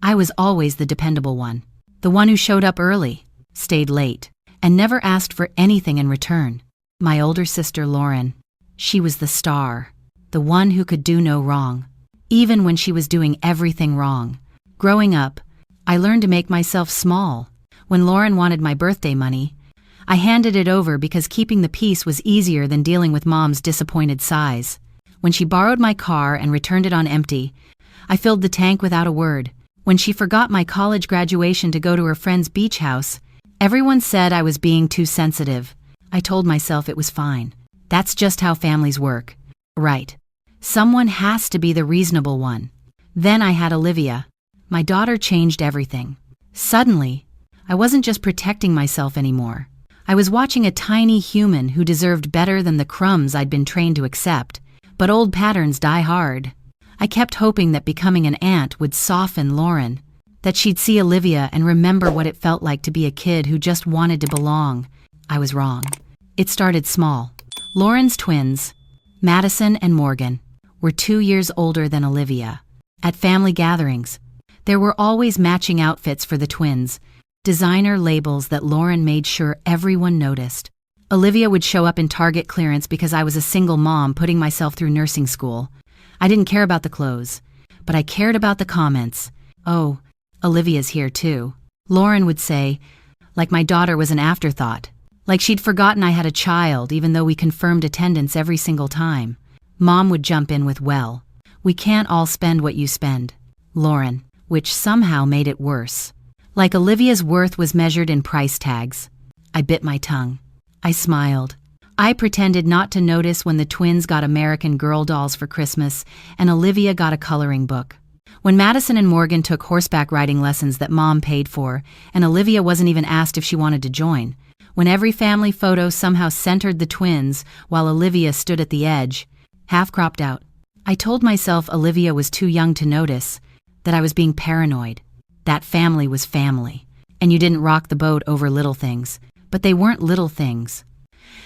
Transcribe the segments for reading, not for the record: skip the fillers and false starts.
I was always the dependable one. The one who showed up early, stayed late, and never asked for anything in return. My older sister Lauren, she was the star, the one who could do no wrong, even when she was doing everything wrong. Growing up, I learned to make myself small. When Lauren wanted my birthday money, I handed it over because keeping the peace was easier than dealing with Mom's disappointed sighs. When she borrowed my car and returned it on empty, I filled the tank without a word. When she forgot my college graduation to go to her friend's beach house, everyone said I was being too sensitive. I told myself it was fine. That's just how families work. Right. Someone has to be the reasonable one. Then I had Olivia. My daughter changed everything. Suddenly, I wasn't just protecting myself anymore. I was watching a tiny human who deserved better than the crumbs I'd been trained to accept. But old patterns die hard. I kept hoping that becoming an aunt would soften Lauren, that she'd see Olivia and remember what it felt like to be a kid who just wanted to belong. I was wrong. It started small. Lauren's twins, Madison and Morgan, were 2 years older than Olivia. At family gatherings, there were always matching outfits for the twins, designer labels that Lauren made sure everyone noticed. Olivia would show up in Target clearance because I was a single mom putting myself through nursing school. I didn't care about the clothes, but I cared about the comments. "Oh, Olivia's here too," Lauren would say, like my daughter was an afterthought, like she'd forgotten I had a child even though we confirmed attendance every single time. Mom would jump in with, "Well, we can't all spend what you spend, Lauren," which somehow made it worse. Like Olivia's worth was measured in price tags. I bit my tongue. I smiled. I pretended not to notice when the twins got American Girl dolls for Christmas and Olivia got a coloring book. When Madison and Morgan took horseback riding lessons that Mom paid for, and Olivia wasn't even asked if she wanted to join. When every family photo somehow centered the twins while Olivia stood at the edge, half cropped out. I told myself Olivia was too young to notice, that I was being paranoid. That family was family, and you didn't rock the boat over little things. But they weren't little things.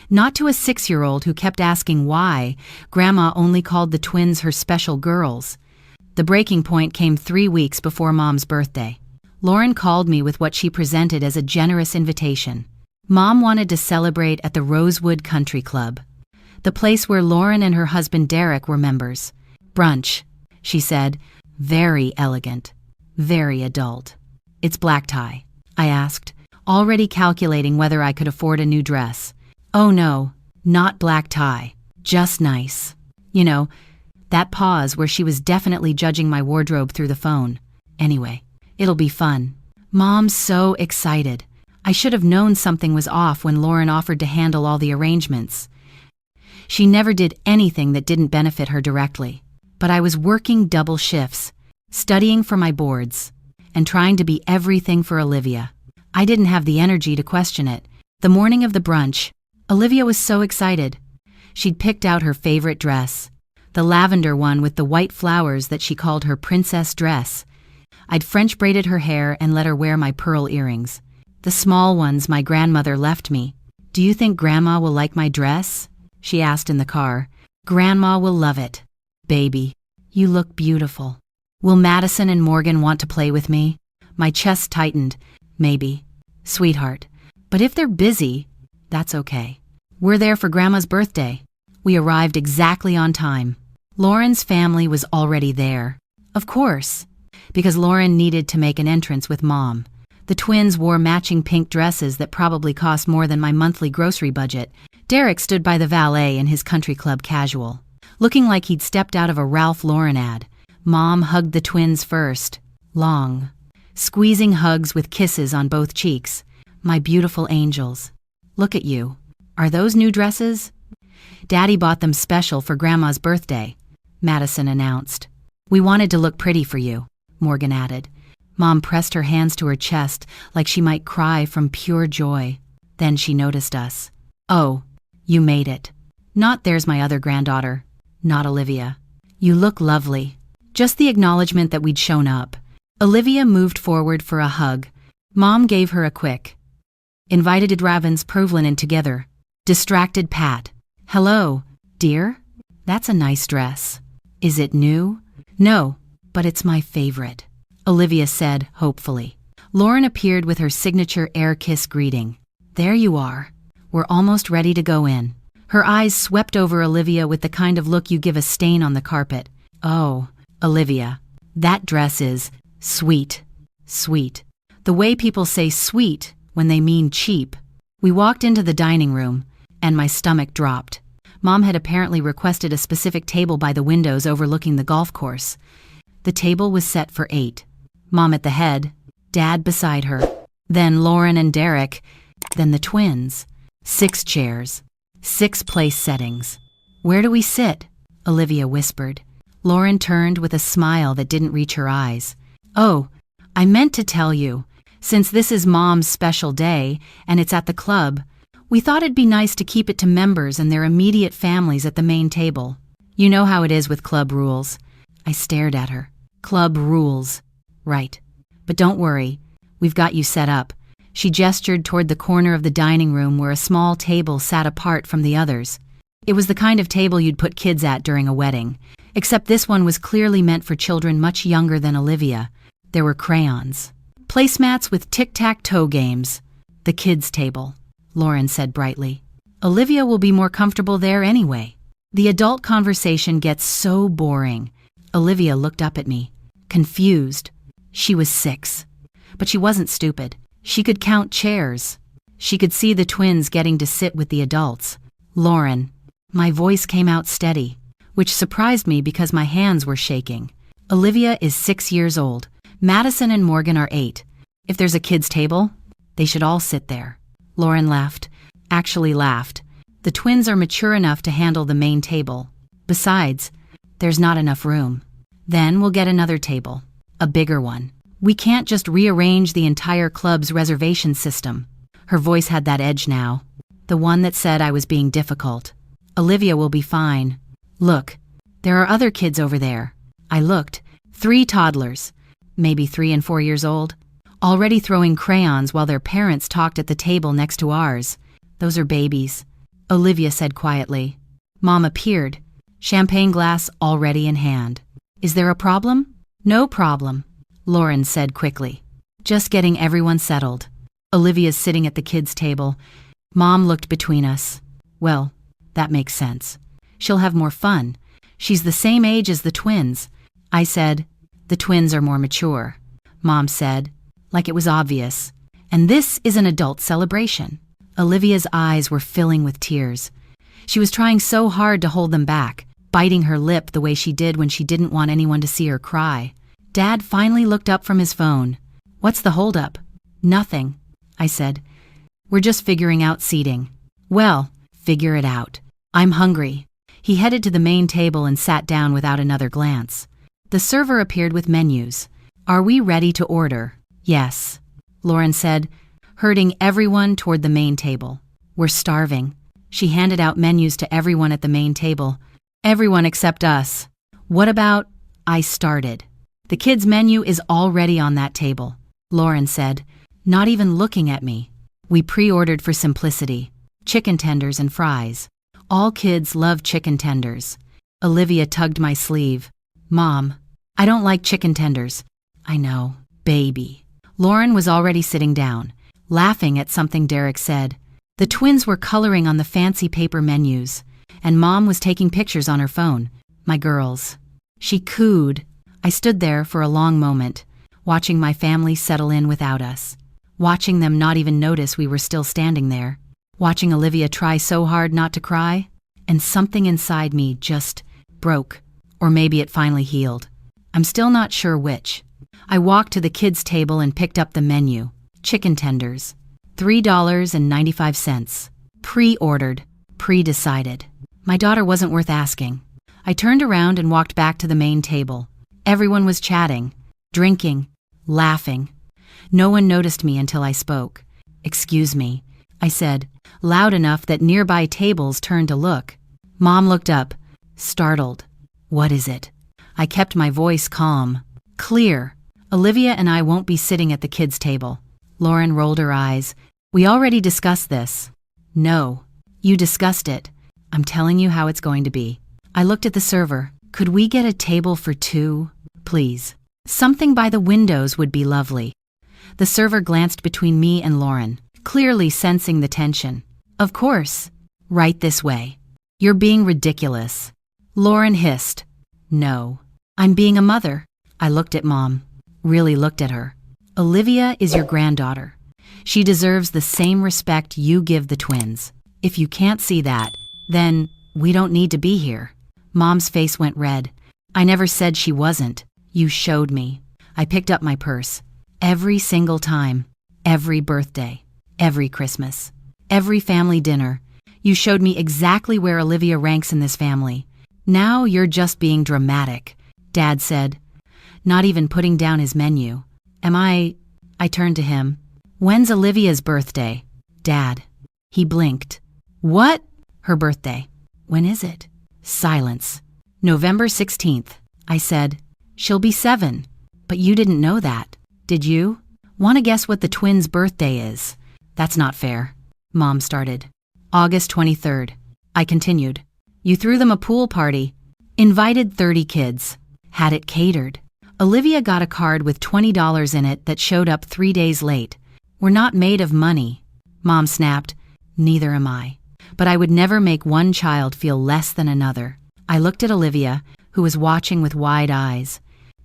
Not to a 6-year-old who kept asking why Grandma only called the twins her special girls. The breaking point came 3 weeks before Mom's birthday. Lauren called me with what she presented as a generous invitation. Mom wanted to celebrate at the Rosewood Country Club, the place where Lauren and her husband Derek were members. "Brunch," she said, very elegant, very adult. "It's black tie," I asked, already calculating whether I could afford a new dress. "Oh no, not black tie, just nice." You know, that pause where she was definitely judging my wardrobe through the phone. Anyway, it'll be fun. Mom's so excited. I should have known something was off when Lauren offered to handle all the arrangements. She never did anything that didn't benefit her directly. But I was working double shifts, studying for my boards, and trying to be everything for Olivia. I didn't have the energy to question it. The morning of the brunch, Olivia was so excited. She'd picked out her favorite dress, the lavender one with the white flowers that she called her princess dress. I'd French braided her hair and let her wear my pearl earrings, the small ones my grandmother left me. "Do you think Grandma will like my dress?" she asked in the car. "Grandma will love it. Baby, you look beautiful. Will Madison and Morgan want to play with me?" My chest tightened. "Maybe, sweetheart. But if they're busy, that's okay. We're there for Grandma's birthday." We arrived exactly on time. Lauren's family was already there. Of course, because Lauren needed to make an entrance with Mom. The twins wore matching pink dresses that probably cost more than my monthly grocery budget. Derek stood by the valet in his country club casual, looking like he'd stepped out of a Ralph Lauren ad. Mom hugged the twins first. Long, squeezing hugs with kisses on both cheeks. "My beautiful angels. Look at you. Are those new dresses?" "Daddy bought them special for Grandma's birthday," Madison announced. "We wanted to look pretty for you," Morgan added. Mom pressed her hands to her chest like she might cry from pure joy. Then she noticed us. "Oh, you made it. Not there's my other granddaughter. Not Olivia. You look lovely." Just the acknowledgement that we'd shown up. Olivia moved forward for a hug. Mom gave her a quick, invited Ravens Provlinen together. Distracted pat. "Hello, dear? That's a nice dress. Is it new?" "No, but it's my favorite." Olivia said, hopefully. Lauren appeared with her signature air kiss greeting. There you are. We're almost ready to go in. Her eyes swept over Olivia with the kind of look you give a stain on the carpet. Oh, Olivia, that dress is sweet. Sweet. The way people say sweet when they mean cheap. We walked into the dining room, and my stomach dropped. Mom had apparently requested a specific table by the windows overlooking the golf course. The table was set for 8. Mom at the head, Dad beside her, then Lauren and Derek, then the twins. 6 chairs. 6 place settings. Where do we sit? Olivia whispered. Lauren turned with a smile that didn't reach her eyes. Oh, I meant to tell you, since this is Mom's special day and it's at the club, we thought it'd be nice to keep it to members and their immediate families at the main table. You know how it is with club rules. I stared at her. Club rules. Right. But don't worry, we've got you set up. She gestured toward the corner of the dining room where a small table sat apart from the others. It was the kind of table you'd put kids at during a wedding, except this one was clearly meant for children much younger than Olivia. There were crayons. Placemats with tic-tac-toe games. The kids' table, Lauren said brightly. Olivia will be more comfortable there anyway. The adult conversation gets so boring. Olivia looked up at me, confused. She was 6. But she wasn't stupid. She could count chairs. She could see the twins getting to sit with the adults. Lauren. My voice came out steady, which surprised me because my hands were shaking. Olivia is 6 years old. Madison and Morgan are 8. If there's a kids' table, they should all sit there. Lauren laughed. Actually laughed. The twins are mature enough to handle the main table. Besides, there's not enough room. Then we'll get another table. A bigger one. We can't just rearrange the entire club's reservation system. Her voice had that edge now. The one that said I was being difficult. Olivia will be fine. Look, there are other kids over there. I looked. 3 toddlers, maybe 3 and 4 years old, already throwing crayons while their parents talked at the table next to ours. Those are babies, Olivia said quietly. Mom appeared, champagne glass already in hand. Is there a problem? No problem, Lauren said quickly. Just getting everyone settled. Olivia's sitting at the kids' table. Mom looked between us. Well, that makes sense. She'll have more fun. She's the same age as the twins. I said, the twins are more mature. Mom said, like it was obvious. And this is an adult celebration. Olivia's eyes were filling with tears. She was trying so hard to hold them back, biting her lip the way she did when she didn't want anyone to see her cry. Dad finally looked up from his phone. What's the holdup? Nothing, I said. We're just figuring out seating. Well, figure it out. I'm hungry. He headed to the main table and sat down without another glance. The server appeared with menus. Are we ready to order? Yes, Lauren said, herding everyone toward the main table. We're starving. She handed out menus to everyone at the main table. Everyone except us. What about? I started. The kids' menu is already on that table, Lauren said, not even looking at me. We pre-ordered for simplicity. Chicken tenders and fries. All kids love chicken tenders. Olivia tugged my sleeve. Mom, I don't like chicken tenders. I know, baby. Lauren was already sitting down, laughing at something Derek said. The twins were coloring on the fancy paper menus, and Mom was taking pictures on her phone. My girls. She cooed. I stood there for a long moment, watching my family settle in without us, watching them not even notice we were still standing there, watching Olivia try so hard not to cry, and something inside me just broke, or maybe it finally healed. I'm still not sure which. I walked to the kids' table and picked up the menu. Chicken tenders. $3.95. Pre-ordered. Pre-decided. My daughter wasn't worth asking. I turned around and walked back to the main table. Everyone was chatting, drinking, laughing. No one noticed me until I spoke. Excuse me, I said, loud enough that nearby tables turned to look. Mom looked up, startled. What is it? I kept my voice calm. Clear. Olivia and I won't be sitting at the kids' table. Lauren rolled her eyes. We already discussed this. No, you discussed it. I'm telling you how it's going to be. I looked at the server. Could we get a table for 2, please? Something by the windows would be lovely. The server glanced between me and Lauren, clearly sensing the tension. Of course. Right this way. You're being ridiculous. Lauren hissed. No. I'm being a mother. I looked at Mom. Really looked at her. Olivia is your granddaughter. She deserves the same respect you give the twins. If you can't see that, then we don't need to be here. Mom's face went red. I never said she wasn't. You showed me. I picked up my purse. Every single time. Every birthday. Every Christmas. Every family dinner. You showed me exactly where Olivia ranks in this family. Now you're just being dramatic, Dad said, not even putting down his menu. Am I turned to him. When's Olivia's birthday? Dad. He blinked. What? Her birthday. When is it? Silence. November 16th, I said. She'll be 7. But you didn't know that, did you? Want to guess what the twins' birthday is? That's not fair. Mom started. August 23rd. I continued. You threw them a pool party. Invited 30 kids. Had it catered. Olivia got a card with $20 in it that showed up 3 days late. We're not made of money. Mom snapped. Neither am I. But I would never make one child feel less than another. I looked at Olivia, who was watching with wide eyes.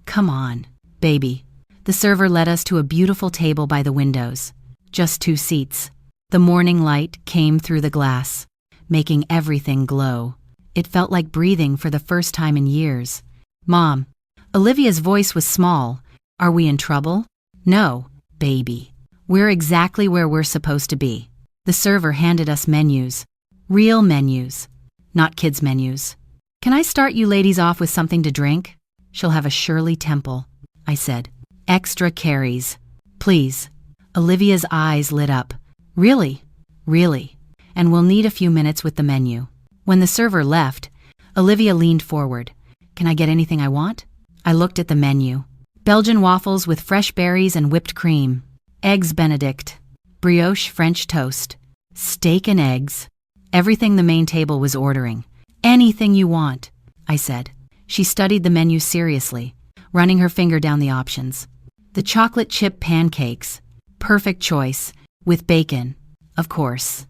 Come on, baby. The server led us to a beautiful table by the windows. Just 2 seats. The morning light came through the glass, making everything glow. It felt like breathing for the first time in years. Mom. Olivia's voice was small. Are we in trouble? No, baby. We're exactly where we're supposed to be. The server handed us menus. Real menus. Not kids' menus. Can I start you ladies off with something to drink? She'll have a Shirley Temple, I said. Extra carries. Please. Olivia's eyes lit up. Really? Really? And we'll need a few minutes with the menu. When the server left, Olivia leaned forward. Can I get anything I want? I looked at the menu. Belgian waffles with fresh berries and whipped cream. Eggs Benedict. Brioche French toast. Steak and eggs. Everything the main table was ordering. Anything you want, I said. She studied the menu seriously, running her finger down the options. The chocolate chip pancakes. Perfect choice. With bacon, of course.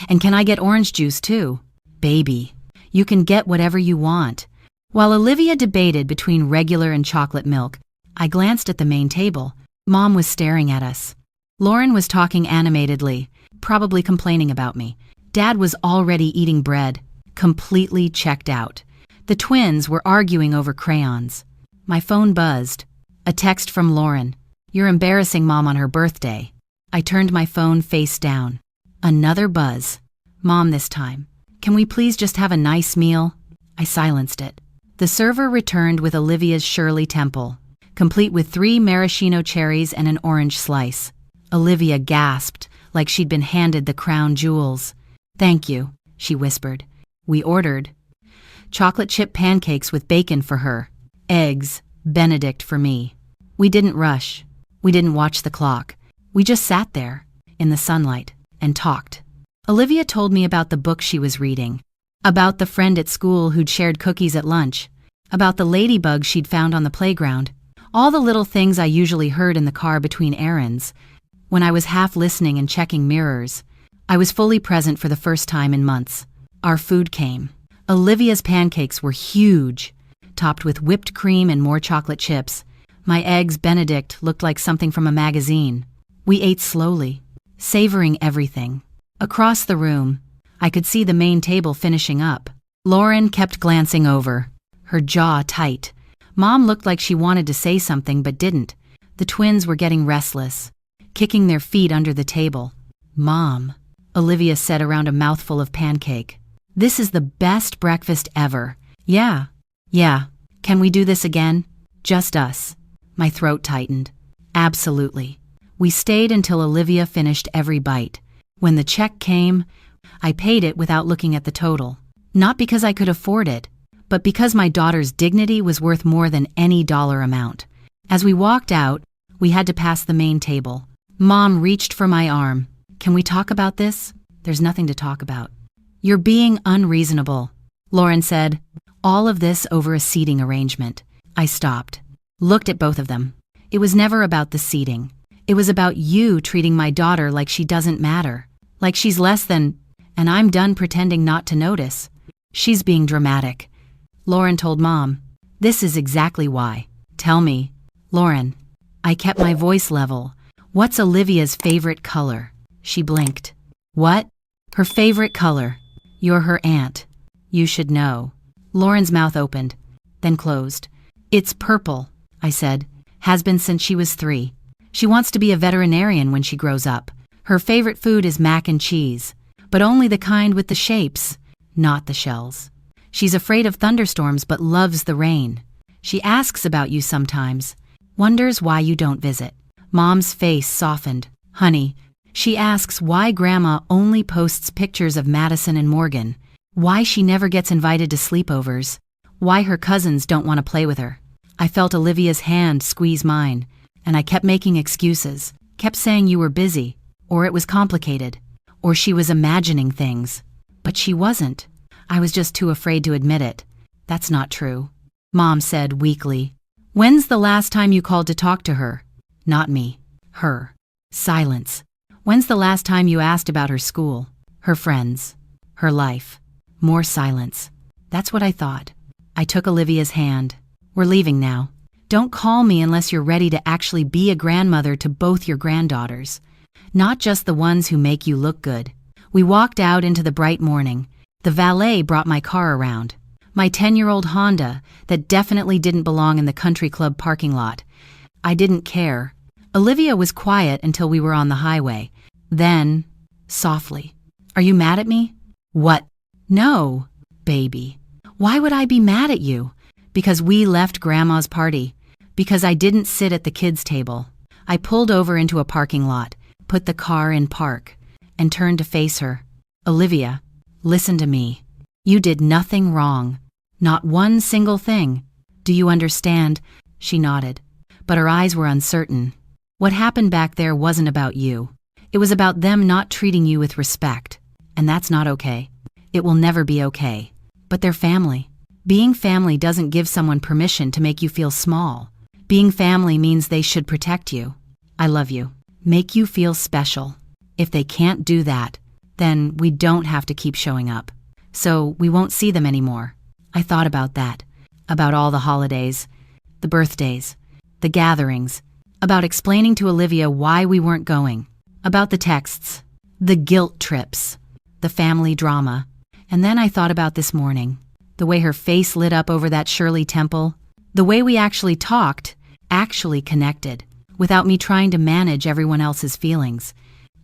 And can I get orange juice too? Baby, you can get whatever you want. While Olivia debated between regular and chocolate milk, I glanced at the main table. Mom was staring at us. Lauren was talking animatedly, probably complaining about me. Dad was already eating bread, completely checked out. The twins were arguing over crayons. My phone buzzed. A text from Lauren. You're embarrassing Mom on her birthday. I turned my phone face down. Another buzz. Mom this time. Can we please just have a nice meal? I silenced it. The server returned with Olivia's Shirley Temple, complete with 3 maraschino cherries and an orange slice. Olivia gasped, like she'd been handed the crown jewels. Thank you, she whispered. We ordered chocolate chip pancakes with bacon for her, eggs Benedict for me. We didn't rush. We didn't watch the clock. We just sat there, in the sunlight, and talked. Olivia told me about the book she was reading, about the friend at school who'd shared cookies at lunch, about the ladybugs she'd found on the playground, all the little things I usually heard in the car between errands. When I was half listening and checking mirrors, I was fully present for the first time in months. Our food came. Olivia's pancakes were huge, topped with whipped cream and more chocolate chips. My eggs Benedict looked like something from a magazine. We ate slowly, savoring everything. Across the room, I could see the main table finishing up. Lauren kept glancing over, her jaw tight. Mom looked like she wanted to say something but didn't. The twins were getting restless, kicking their feet under the table. Mom, Olivia said around a mouthful of pancake. This is the best breakfast ever. Yeah. Can we do this again? Just us. My throat tightened. Absolutely. We stayed until Olivia finished every bite. When the check came, I paid it without looking at the total. Not because I could afford it, but because my daughter's dignity was worth more than any dollar amount. As we walked out, we had to pass the main table. Mom reached for my arm. Can we talk about this? There's nothing to talk about. You're being unreasonable, Lauren said. All of this over a seating arrangement. I stopped. looked at both of them. It was never about the seating. It was about you treating my daughter like she doesn't matter, like she's less than, and I'm done pretending not to notice. She's being dramatic. Lauren told Mom. This is exactly why. Tell me, Lauren. I kept my voice level. What's Olivia's favorite color? She blinked. What? Her favorite color. You're her aunt. You should know. Lauren's mouth opened, then closed. It's purple, I said. Has been since she was 3. She wants to be a veterinarian when she grows up. Her favorite food is mac and cheese, but only the kind with the shapes, not the shells. She's afraid of thunderstorms but loves the rain. She asks about you sometimes, wonders why you don't visit. Mom's face softened. Honey, she asks why Grandma only posts pictures of Madison and Morgan, why she never gets invited to sleepovers, why her cousins don't want to play with her. I felt Olivia's hand squeeze mine, and I kept making excuses, kept saying you were busy, or it was complicated, or she was imagining things. But she wasn't. I was just too afraid to admit it. That's not true. Mom said weakly. When's the last time you called to talk to her? Not me. Her. Silence. When's the last time you asked about her school, her friends, her life? More silence. That's what I thought. I took Olivia's hand. We're leaving now. Don't call me unless you're ready to actually be a grandmother to both your granddaughters, not just the ones who make you look good. We walked out into the bright morning. The valet brought my car around. My 10-year-old Honda that definitely didn't belong in the country club parking lot. I didn't care. Olivia was quiet until we were on the highway. Then, softly, "Are you mad at me?" "What?" "No, baby. Why would I be mad at you? Because we left Grandma's party. Because I didn't sit at the kids' table." I pulled over into a parking lot, put the car in park, and turned to face her. "Olivia, listen to me. You did nothing wrong. Not one single thing. Do you understand?" She nodded, but her eyes were uncertain. "What happened back there wasn't about you. It was about them not treating you with respect. And that's not okay. It will never be okay. But they're family. Being family doesn't give someone permission to make you feel small. Being family means they should protect you. I love you. Make you feel special. If they can't do that, then we don't have to keep showing up. So we won't see them anymore." I thought about that, about all the holidays, the birthdays, the gatherings, about explaining to Olivia why we weren't going, about the texts, the guilt trips, the family drama. And then I thought about this morning, the way her face lit up over that Shirley Temple, the way we actually talked, actually connected, without me trying to manage everyone else's feelings.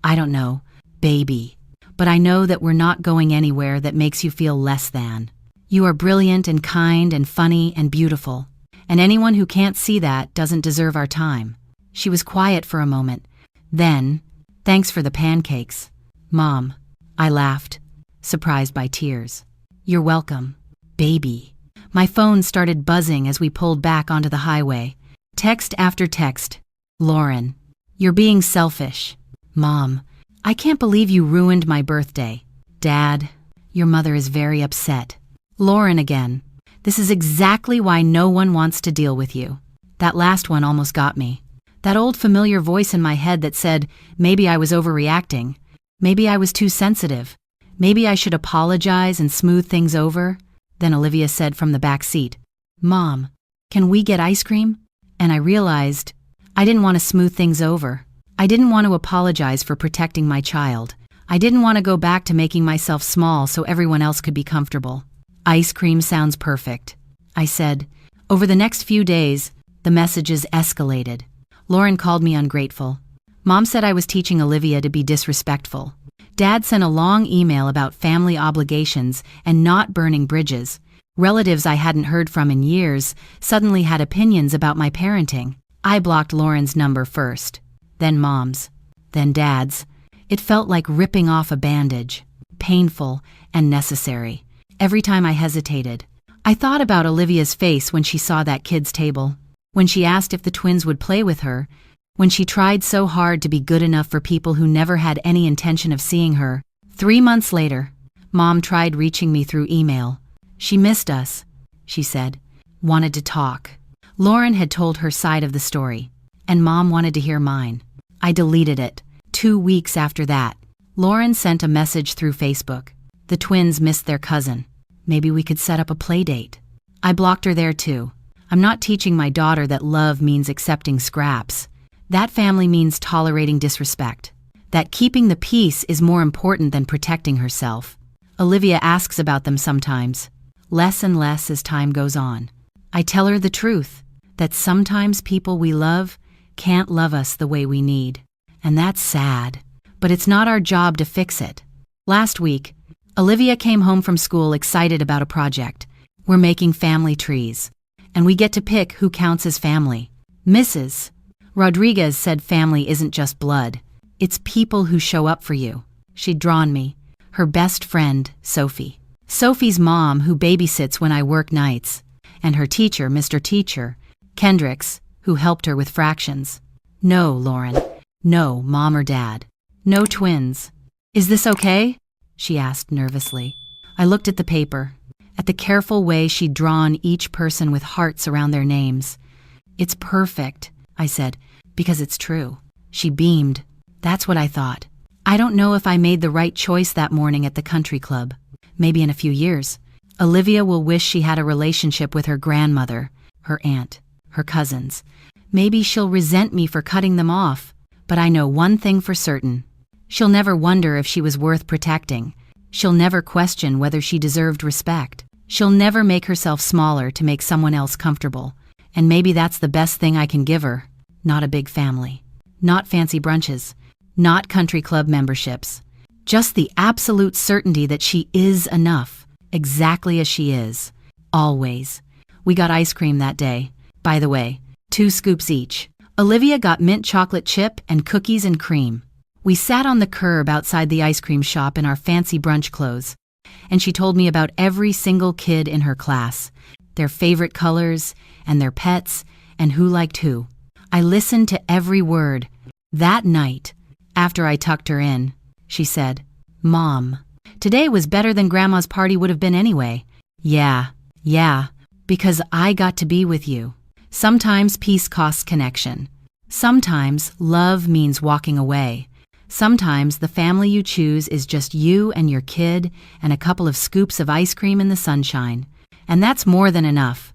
I don't know, baby, but I know that we're not going anywhere that makes you feel less than. You are brilliant and kind and funny and beautiful, and anyone who can't see that doesn't deserve our time. She was quiet for a moment. Then, "Thanks for the pancakes, Mom." I laughed, surprised by tears. "You're welcome, baby." My phone started buzzing as we pulled back onto the highway. Text after text. "Lauren, you're being selfish." "Mom, I can't believe you ruined my birthday." "Dad, your mother is very upset." "Lauren again. This is exactly why no one wants to deal with you." That last one almost got me. That old familiar voice in my head that said maybe I was overreacting. Maybe I was too sensitive. Maybe I should apologize and smooth things over. Then Olivia said from the back seat, "Mom, can we get ice cream?" And I realized I didn't want to smooth things over. I didn't want to apologize for protecting my child. I didn't want to go back to making myself small so everyone else could be comfortable. "Ice cream sounds perfect," I said. Over the next few days, the messages escalated. Lauren called me ungrateful. Mom said I was teaching Olivia to be disrespectful. Dad sent a long email about family obligations and not burning bridges. Relatives I hadn't heard from in years suddenly had opinions about my parenting. I blocked Lauren's number first, then Mom's, then Dad's. It felt like ripping off a bandage, painful and necessary. Every time I hesitated, I thought about Olivia's face when she saw that kid's table, when she asked if the twins would play with her, when she tried so hard to be good enough for people who never had any intention of seeing her. 3 months later, Mom tried reaching me through email. She missed us, she said, wanted to talk. Lauren had told her side of the story, and Mom wanted to hear mine. I deleted it. 2 weeks after that, Lauren sent a message through Facebook. The twins missed their cousin. Maybe we could set up a play date. I blocked her there too. I'm not teaching my daughter that love means accepting scraps. That family means tolerating disrespect. That keeping the peace is more important than protecting herself. Olivia asks about them sometimes, less and less as time goes on. I tell her the truth, that sometimes people we love can't love us the way we need. And that's sad, but it's not our job to fix it. Last week, Olivia came home from school excited about a project. We're making family trees, and we get to pick who counts as family. Mrs. Rodriguez said family isn't just blood. It's people who show up for you. She'd drawn me, her best friend, Sophie. Sophie's mom, who babysits when I work nights, and her teacher, Mr. Teacher, Kendricks, who helped her with fractions. No, Lauren. No, Mom or Dad. No twins. Is this okay? She asked nervously. I looked at the paper, at the careful way she'd drawn each person with hearts around their names. It's perfect, I said, because it's true. She beamed. That's what I thought. I don't know if I made the right choice that morning at the country club. Maybe in a few years, Olivia will wish she had a relationship with her grandmother, her aunt, her cousins. Maybe she'll resent me for cutting them off, but I know one thing for certain. She'll never wonder if she was worth protecting. She'll never question whether she deserved respect. She'll never make herself smaller to make someone else comfortable. And maybe that's the best thing I can give her. Not a big family. Not fancy brunches. Not country club memberships. Just the absolute certainty that she is enough, exactly as she is. Always. We got ice cream that day. By the way, 2 scoops each. Olivia got mint chocolate chip and cookies and cream. We sat on the curb outside the ice cream shop in our fancy brunch clothes, and she told me about every single kid in her class, their favorite colors, and their pets, and who liked who. I listened to every word. That night, after I tucked her in, she said, Mom, today was better than Grandma's party would have been anyway. Yeah, because I got to be with you. Sometimes peace costs connection. Sometimes love means walking away. Sometimes the family you choose is just you and your kid and a couple of scoops of ice cream in the sunshine. And that's more than enough.